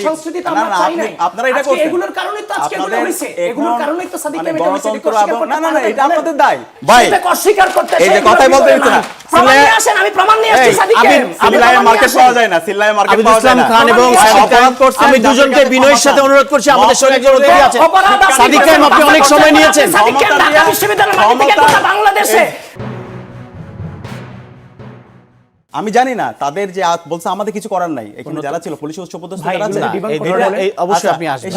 সংস্কৃতি তো আমরা চাই না। আপনারা এটা করছেন, এগুলোর কারণেই তো আজকে এগুলো হইছে, এগুলোর কারণেই তো সাদিক আমি গণতন্ত্র না না না, এটা আপনাদের দায় ভাই। এটা অস্বীকার করতে এই যে কথাই বলতে দিচ্ছেন না, প্রমাণ নিয়ে আসেন, আমি প্রমাণ নিয়ে আসছি সাদিকের। সিল্লায় মার্কেট পাওয়া যায় না, সিল্লায় মার্কেট পাওয়া যায় না। খান এবং আমি দুজনকে বিনয়ের সাথে অনুরোধ করছি, আমাদের সঙ্গে একজন অতিথি আছে সাদিক কায়েম, আপনি অনেক সময় নিয়েছেন। সাদিক কায়েম ঢাকা বিশ্ববিদ্যালয়ের মাটি থেকে গোটা বাংলাদেশে। আমি জানি না তাদের যে বলছে আমাদের কিছু করার নাই, এখানে যারা ছিল পুলিশ উচ্চপদস্থ যারা আছে অবশ্যই আপনি আসবেন,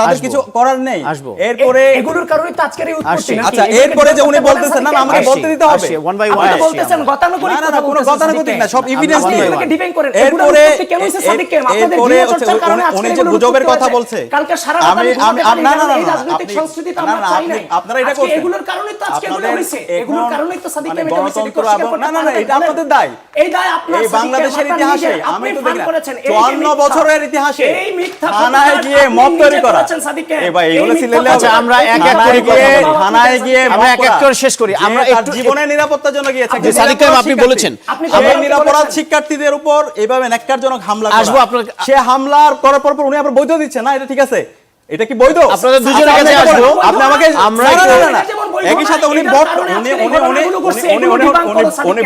তাদের কিছু করার নেই। এরপরে এগুলোর কারণে তো আজকের এই উৎপত্তি। আচ্ছা এরপরে যে উনি বলতেছেন না আমাকে বলতে দিতে হবে, ওয়ান বাই ওয়ান আপনি বলতেছেন গতানুগতিক, না না কোনো গতানুগতিক না, সব এভিডেন্স নিয়ে ডিপেন্ড করেন। এরপরে কেন হইছে সাদিক কায়েম আপনাদের এরপরে চর্চার কারণে আজকে উনি যে গুজবের কথা বলছে, কালকে সারা রাত আমি না না না এই রাজনৈতিক সংস্কৃতি তো আমরা চাই না। আপনারা এটা করছেন, এগুলোর কারণে তো আজকে এগুলো হইছে, এগুলোর কারণেই তো সাদিক কায়েম গণতন্ত্র না না না, এটা আপনাদের দায়। এই দায় আপনার এই বাংলাদেশের ইতিহাসে আমি তো দেখি 54 বছরের ইতিহাসে এই মিথ্যা থানায় গিয়ে মব তৈরি করা। এই ভাই এগুলো সিলেলে আচ্ছা আমরা এক এক করে থানায় গিয়ে আমরা এক এক করে শেষ করি। আমরা একটু জীবনের নিরাপত্তার জন্য গিয়েছে যে সাদিক কায়েম আপনি বলেছেন সেই নিরাপরাধ শিক্ষার্থীদের উপর এইভাবে নেককারজনক হামলা করা, আসবো আপনার সে হামলার করার পর উনি আবার বৈধ দিচ্ছেন না, এটা ঠিক আছে? এটা কি বৈধ? আপনাদের দুজনের কাছে আসবো, আপনি আমাকে আমরা একই সাথে উনি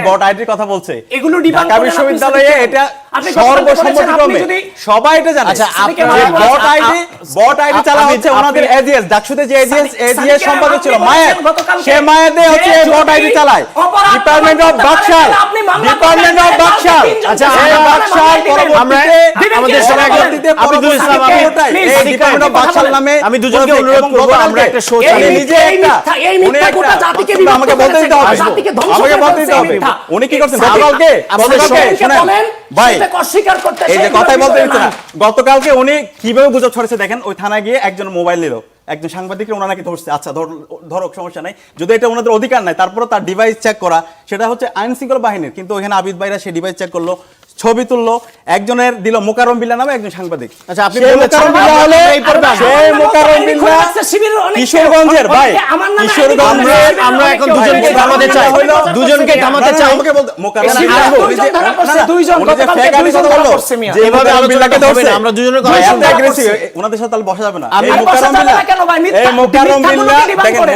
বট আইডির কথা বলছে, এগুলো ঢাকা বিশ্ববিদ্যালয়ে এটা সর্বসম্মতিক্রমে সবাই এটা জানে। আচ্ছা বট আইডি চালা হচ্ছে ওনাদের এজিএস ডাকসুতে যে এজিএস সম্পাদক ছিল মায়ের, সে মায়েরদের হচ্ছে বট আইডি চালায় ডিপার্টমেন্ট অফ বাকশাল। আচ্ছা বাকশাল পরবর্তীতে আমাদের সঙ্গে আব্দুল ইসলাম ডিপার্টমেন্ট অফ বাকশাল নামে আমি দুজনকে অনুরোধ করব, আমরা একটা শো চালিয়ে নিজে এই মিথ্যা গোটা জাতিকে বিভক্ত আমাকে বলতে দিতে হবে, জাতিকে ধ্বংস আমাকে বলতে দিতে হবে। উনি কি করছেন গতকালকে? শুনেন ভাই, অস্বীকার করতে এই যে কথাই বলতে দিচ্ছেন না, গতকালকে উনি কিভাবে গুজব ছড়াচ্ছে দেখেন। ওই থানায় গিয়ে একজন মোবাইল নিল, একজন সাংবাদিককে ওনারা নাকি ধরছে। আচ্ছা ধরো সমস্যা নাই, যদি এটা ওনাদের অধিকার নাই, তারপরে তার ডিভাইস চেক করা সেটা হচ্ছে আইন শৃঙ্খলা বাহিনীর। কিন্তু ওখানে আবিদ ভাইরা সেই ডিভাইস চেক করলো, ছবি তুললো, একজনের দিল মোকাররম বিল্লাহ নামে একজন সাংবাদিক। আচ্ছা আপনি কিশোরগঞ্জের ভাই, কিশোরগঞ্জের আমরা এখন দুজনকে থামাতে চাই, দুজনকে থামাতে চাই। আমাকে বলতে যেভাবে আলবিল্লাহকে ধরছে আমরা দুজনের ওনাদের সাথে তাহলে বসা যাবে না।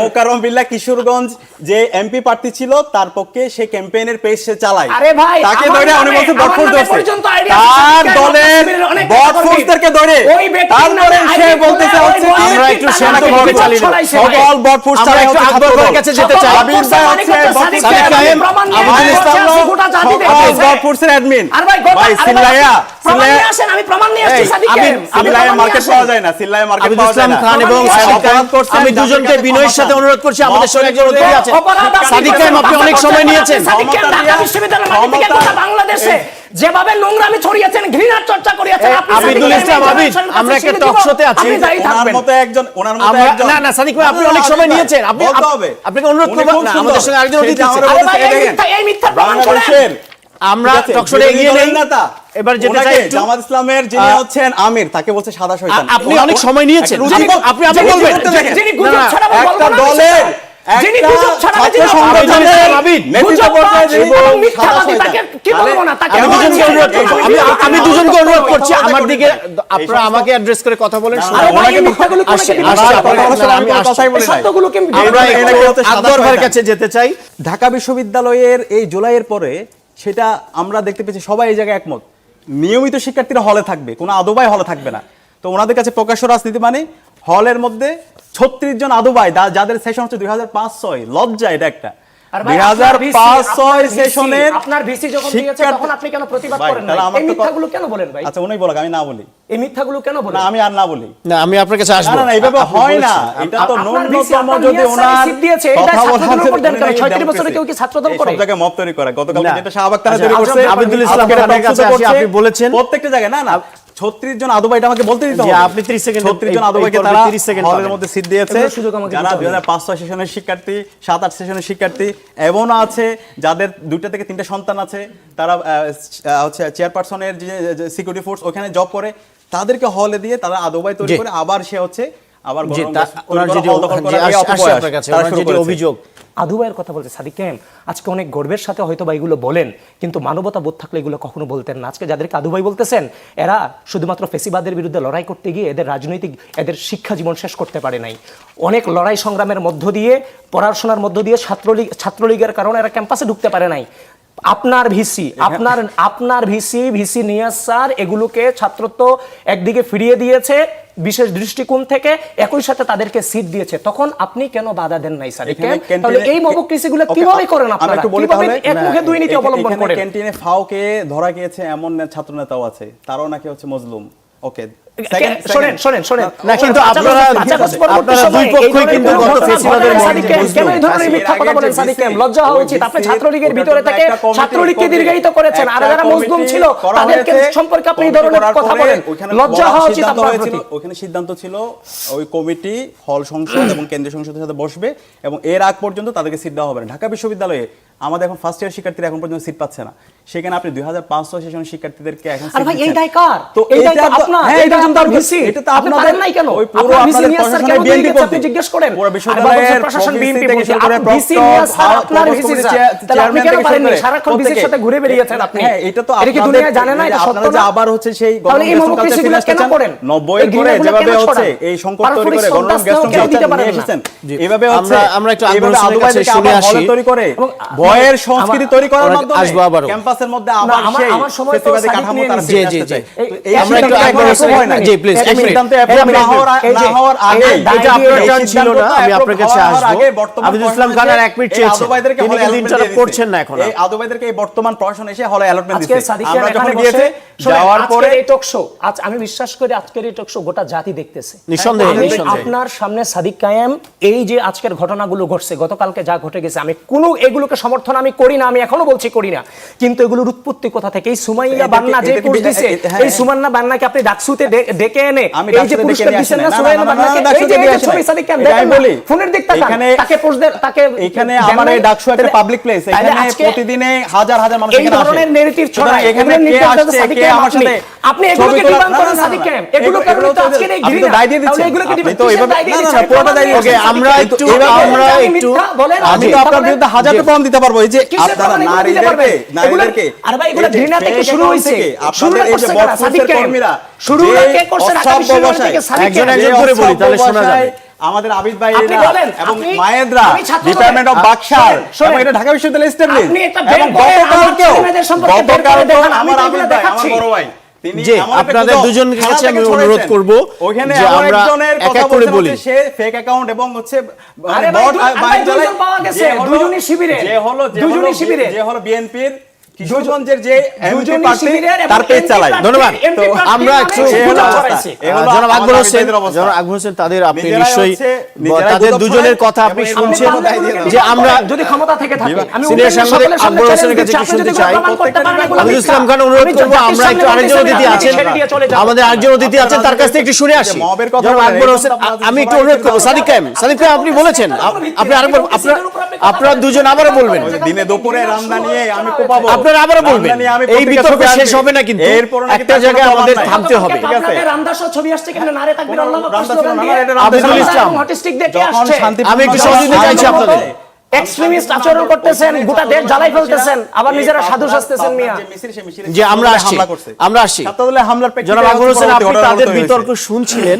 মোকাররম বিল্লাহ কিশোরগঞ্জ যে এমপি প্রার্থী ছিল তার পক্ষে সে ক্যাম্পেইনের পেজ সে চালায়, তাকে ধরে উনি বলছে বটফোর্স ধরছে, তার দলের বটফোর্সদেরকে ধরে তারপরে সে বলতেছে হচ্ছে আমরা একটু শান্তভাবে চালিয়ে সকল বটফোর্স চালায় একটু আকবরের কাছে যেতে চাই। আবির ভাই হচ্ছে সাদিক কায়েম, আব্দুল ইসলাম বটফোর্সের অ্যাডমিন। ভাই সিল্লায়া আসেন, আমি প্রমাণ নিয়ে আসছি সাদিকের। সিল্লায় মার্কেট পাওয়া যায় না, সিল্লায় মার্কেট পাওয়া যায় না। খান এবং আমি দুজনকে বিনয়ের সাথে অনুরোধ করছি, আমাদের সঙ্গে একজন অতিথি আছে সাদিক কায়েম, আপনি অনেক সময় নিয়েছেন। সাদিক কায়েম ঢাকা বিশ্ববিদ্যালয়ের মাটি থেকে গোটা বাংলাদেশে যেভাবে নোংরামি ছড়িয়েছেন, ঘৃণার চর্চা করিয়েছেন, আবিদুল ইসলাম আবিদ, আমরা একটা টক শোতে আছি, ওনার মতো একজন না না সাদিক ভাই আপনি অনেক সময় নিয়েছেন, আপনাকে অনুরোধ করব না, আমাদের সঙ্গে আরেকজন অতিথি আছে। এই মিথ্যা প্রমাণ করেন। আমরা টক শোতে এগিয়ে নেই, এবার যেতে চাই জামাত ইসলামের যিনি হচ্ছেন আমির, তাকে বলছে সাদা শয়তান। আপনি অনেক সময় নিয়েছেন, আপনি বলবেন যিনি গুজব ছড়াবে একটা দলের যিনি গুজব ছড়াবে, যিনি সংগঠনের নেতৃত্ব পর্যায়ে যিনি মিথ্যাবাদী, তাকে কি বলবো না, তাকে আমি দুজনকে অনুরোধ করছি আমার দিকে আপনারা আমাকে অ্যাড্রেস করে কথা বলেন। আমরা আকবর ভাইয়ের কাছে যেতে চাই। ঢাকা বিশ্ববিদ্যালয়ের এই জুলাইয়ের পরে সেটা আমরা দেখতে পেয়েছি, সবাই এই জায়গায় একমত, নিয়মিত শিক্ষার্থীরা হলে থাকবে, কোনো আদবাই হলে থাকবে না। তো ওনাদের কাছে প্রকাশ্য রাজনীতি মানে হলের মধ্যে 36 জন আদবাই যাদের সেশন হচ্ছে 2005-06, লজ্জা এটা একটা। 2005-06 সেশনের আপনার ভিসি যখন দিয়েছে তখন আপনি কেন প্রতিবাদ করেন না? এই মিথ্যাগুলো কেন বলেন ভাই? আচ্ছা উনি বলেন, আমি না বলি। এই মিথ্যাগুলো কেন বলেন? না আমি আর না বলি। না আমি আপনার কাছে আসব না না, এইভাবে হয় না। এটা তো ন্যূনতম যদি ওনার দিয়েছে এটা ছাত্রদের উপর দেন কেন? 36 বছরে কেউ কি ছাত্রদল করে? সব জায়গায় মব তৈরি করে। গতকাল যেটা শাহবাগ থানা তৈরি করছে, আব্দুল ইসলাম খানের কাছে আসি, আপনি বলেছেন প্রত্যেকটা জায়গায়। না না 36 জন আদবাই, এটা আমাকে বলতে দিতে হবে। আপনি 30 সেকেন্ড 36 জন আদবাইকে তারা হলের মধ্যে সিট দিয়েছে, যারা 2005-06 সেশনের শিক্ষার্থী, 7-8 সেশনের শিক্ষার্থী, এমন আছে যাদের 2টা থেকে 3টা সন্তান আছে, তারা হচ্ছে চেয়ারপারসনের যে সিকিউরিটি ফোর্স ওখানে জব করে, তাদেরকে হলে দিয়ে তারা আদবাই তৈরি করে আবার সে হচ্ছে আবার ওনার যে অভিযোগ আদু ভাইয়ের কথা বলছে সাদিক কায়েম আজকে অনেক গর্বের সাথে হয়তো বা এগুলো বলেন, কিন্তু মানবতা বোধ থাকলে এগুলো কখনো বলতেন না। আজকে যাদেরকে আদু ভাই বলতেছেন, এরা শুধুমাত্র ফেসিবাদের বিরুদ্ধে লড়াই করতে গিয়ে এদের রাজনৈতিক এদের শিক্ষা জীবন শেষ করতে পারে নাই। অনেক লড়াই সংগ্রামের মধ্য দিয়ে, পড়াশোনার মধ্য দিয়ে ছাত্রলীগের কারণে এরা ক্যাম্পাসে ঢুকতে পারে নাই। আপনার ভিসি নিয়াজ স্যার এগুলোকে ছাত্রত্ব একদিকে ফিরিয়ে দিয়েছে বিশেষ দৃষ্টিকোণ থেকে, একই সাথে তাদেরকে সিট দিয়েছে। তখন আপনি কেন বাধা দেন নাই স্যার? তাহলে এই মবক্রেসিগুলো কিভাবে করেন আপনারা? কিভাবে এক মুখে দুই নীতি অবলম্বন করেন? ক্যান্টিনে ফাওকে ধরা গিয়েছে এমন ছাত্র নেতাও আছে, তারও নাকি হচ্ছে মজলুম। ওকে, শোনেন না, কিন্তু আপনারা দুই পক্ষই কিন্তু গত ফেসিবাদের কেন এই ধরনের মিথ্যা কথা বলেন সাদিক কায়েম? লজ্জা হওয়া উচিত। আপনি ছাত্রলীগের ভিতরে থেকে ছাত্রলীগকে দীর্ঘায়িত করেছেন, আর যারা মজলুম ছিল তাদেরকে সম্পর্কে আপনি এই ধরনের কথা বলেন, লজ্জা হওয়া উচিত আপনার প্রতি। ওখানে সিদ্ধান্ত ছিল ওই কমিটি হল সংসদ এবং কেন্দ্রীয় সংসদের সাথে বসবে এবং এর আগ পর্যন্ত তাদেরকে সিট দেওয়া হবে না। ঢাকা বিশ্ববিদ্যালয়ে আমাদের এখন ফার্স্ট ইয়ার শিক্ষার্থীরা এখন পর্যন্ত সিট পাচ্ছে না, সেখানে আপনি 2005 সেশনের শিক্ষার্থীদেরকে এখন আর ভাই এই দায় কার? তো এই দায় আপনার, এই দায় আপনার ভিসি, এটা তো আপনি পারেন নাই কেন? আপনার ভিসি নিয়াজ স্যার কেন বিএনপি করতে? আপনি জিজ্ঞেস করেন পুরো বিশ্ববিদ্যালয়ের প্রশাসন বিএনপি বলছে, আপনি ভিসি নিয়াজ স্যার আপনার ভিসি স্যার, তাহলে আপনি কেন পারেন না? সারাক্ষণ ভিসির সাথে ঘুরে বেরিয়েছেন আপনি। হ্যাঁ, এটা তো আপনাদের দুনিয়া জানে না, এটা সত্য না। আবার হচ্ছে সেই গণতন্ত্র কালচার কেন করেন? 90 এর পরে যেভাবে হচ্ছে এই সংকট তৈরি করে গণতন্ত্র গ্যাস নিয়ে এসেছেন, এভাবে হচ্ছে আমরা একটু আগ্রহের কাছে শুনে আসি তৈরি করে ভয়ের সংস্কৃতি তৈরি করার মাধ্যমে আসবো আবারও ক্যাম্পাসের মধ্যে আবার সেই আমার সময় তো ফেসিবাদী কাঠামো তারা জি জি জি আমরা একটু আগ্রহের জি প্লিজ এক মিনিট না হওয়ার আগে এটা আপনার টার্ন ছিল না, আমি আপনার কাছে আসবো। আবিদুল ইসলাম খান আর এক মিনিট চেয়েছেন, তিনি কিন্তু ইন্টারাপ্ট করছেন না এখন। এই আদুবাইদেরকে এই বর্তমান প্রশাসন এসে হলে অ্যালটমেন্ট আজকে দিচ্ছে। সাদিক আমরা কায়েম যখন এখানে গিয়েছে বসে যাওয়ার পরে এই টক শো, আজ আমি বিশ্বাস করি আজকের এই টক শো গোটা জাতি দেখতেছে নিঃসন্দেহে নিঃসন্দেহে। আপনার সামনে সাদিক কায়েম এই যে আজকের ঘটনাগুলো ঘটছে, গতকালকে যা ঘটে গেছে, আমি কোনো এগুলোকে সমর্থন আমি করি না, আমি এখনো বলছি করি না, কিন্তু এগুলোর উৎপত্তি কোথা থেকে? এই সুমাইয়া বান্না যে পোস্ট দিয়েছে, এই সুমান্না বান্নাকে আপনি ডাকসুতে ডেকে এনে এই যে পুরস্কার দিয়েছেন না সুমাইয়া বান্নাকে, এই যে ছবি সাদিক কায়েম দেখেন বলি ফোনের দিক তাকান, তাকে পোস্ট দেন, তাকে এখানে আমার এই ডাকসু একটা পাবলিক প্লেস, এখানে প্রতিদিনে হাজার হাজার মানুষ এখানে আসে। এই ধরনের নেগেটিভ ছড়ায়, এখানে কে আসছে, কে আমার সাথে আপনি এগুলোকে ডিমান্ড করেন সাদিক কায়েম, এগুলো কারণে তো আজকে এই ঘৃণা দায় দিয়ে দিচ্ছেন। এগুলোকে আপনি তো এইভাবে না পুরোটা দায় ওকে, আমরা একটু আমি তো আপনার বিরুদ্ধে হাজারটা প্রমাণ দিতে পারবো। এই যে আপনারা নারীদেরকে আরে ভাই এগুলো ঘৃণা থেকে শুরু হইছে, আপনাদের এই যে বক্সের কর্মীরা শুরু কে করছে ঢাকা বিশ্ববিদ্যালয় থেকে সাদিক একজন একজন করে বলি তাহলে শোনা যাবে। আমাদের আবিদ ভাই এবং আপনি মায়েদরা ডিপার্টমেন্ট অফ বাকশাল এবং এটা ঢাকা বিশ্ববিদ্যালয় এস্টাবলিশ এবং গতকালকেও আমার আবিদ ভাই আমার বড় ভাই জি আপনাদের দুজনকে কাছে আমি অনুরোধ করব ওখানে যে আমরা এক এক করে বলি। সে ফেক অ্যাকাউন্ট এবং হচ্ছে আরে বট ভাই দুজন পাওয়া গেছে, দুজনই শিবিরে, দুজনই শিবিরে, যে হলো বিএনপির কিশোরগঞ্জের যে এমপি দুজনই প্রার্থী শিবিরের তার পেজ চালায়। ধন্যবাদ। তো আমরা একটু জনাব আকবর হোসেন তাদের আপনি নিশ্চয়ই তাদের দুজনের কথা আপনি শুনছেন যে আমরা যদি ক্ষমতা থেকে থাকে আমি সিনিয়র সাংবাদিক আকবর হোসেনের কাছে কি শুনতে চাই। আবিদুল ইসলাম খান অনুরোধ করব আমরা একটু আরেকজন অতিথি আছেন, আমাদের আরেকজন অতিথি আছেন, তার কাছ থেকে একটু শুনে আসি। জনাব আকবর হোসেন আমি একটু অনুরোধ করব। সাদিক কায়েম আপনি বলেছেন, আপনি আরেকবার আপনারা দুজন আবারও বলবেন। দিনে দুপুরে রান্না নিয়ে আমি কোপাবো, আপনারা আবারও বলবেন। এই বিতর্ক শেষ হবে না, কিন্তু একটা জায়গায় আমাদের থামতে হবে। ঠিক আছে রামদাসের ছবি আসছে এখানে নারে তাকবীর আল্লাহু আকবার। আবিদুল ইসলাম হটিস্টিক দেখে আসছে, আমি একটু সহযোগিতা চাইছি আপনাদের। এক্সট্রিমিস্ট আচরণ করতেছেন, গোটা দেশ জ্বালাই ফেলতেছেন, আবার নিজেরা সাধু সাজতেছেন মিয়া। যে আমরা আসছি। জনাব আকবর হোসেন আপনি তাদের বিতর্ক শুনছিলেন,